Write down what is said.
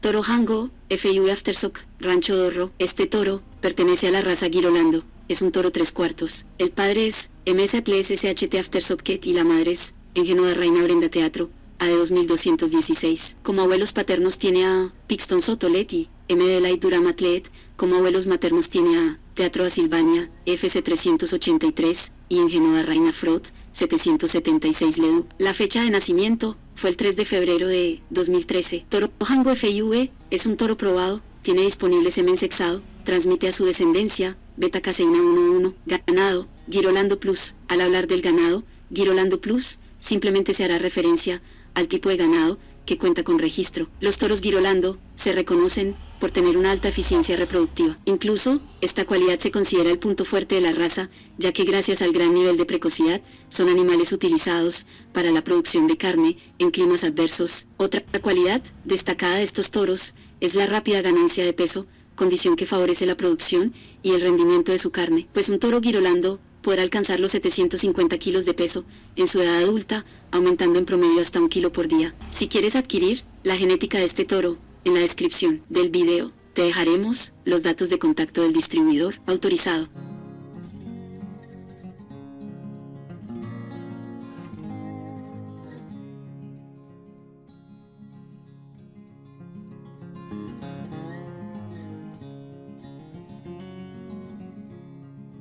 Toro Jango, FIV Aftershock, Rancho Dorro. Este toro pertenece a la raza Girolando. Es un toro 3/4. El padre es MS Atles SHT Aftershock y la madre es Engenoda Reina Brenda Teatro, AD 2216. Como abuelos paternos tiene a Pixton Sotoletti, MD Light Durham Atlet. Como abuelos maternos tiene a Teatro a Silvania, FC 383, y Engenoda Reina Frot, 776 Ledu. La fecha de nacimiento fue el 3 de febrero de 2013. Toro Jango FIV es un toro probado, tiene disponible semen sexado, transmite a su descendencia, beta caseína 1,1, ganado, Girolando Plus. Al hablar del ganado, Girolando Plus, simplemente se hará referencia al tipo de ganado que cuenta con registro. Los toros Girolando se reconocen por tener una alta eficiencia reproductiva. Incluso, esta cualidad se considera el punto fuerte de la raza, ya que gracias al gran nivel de precocidad, son animales utilizados para la producción de carne en climas adversos. Otra cualidad destacada de estos toros es la rápida ganancia de peso, condición que favorece la producción y el rendimiento de su carne, pues un toro Girolando podrá alcanzar los 750 kilos de peso en su edad adulta, aumentando en promedio hasta 1 kilo por día. Si quieres adquirir la genética de este toro, en la descripción del video te dejaremos los datos de contacto del distribuidor autorizado.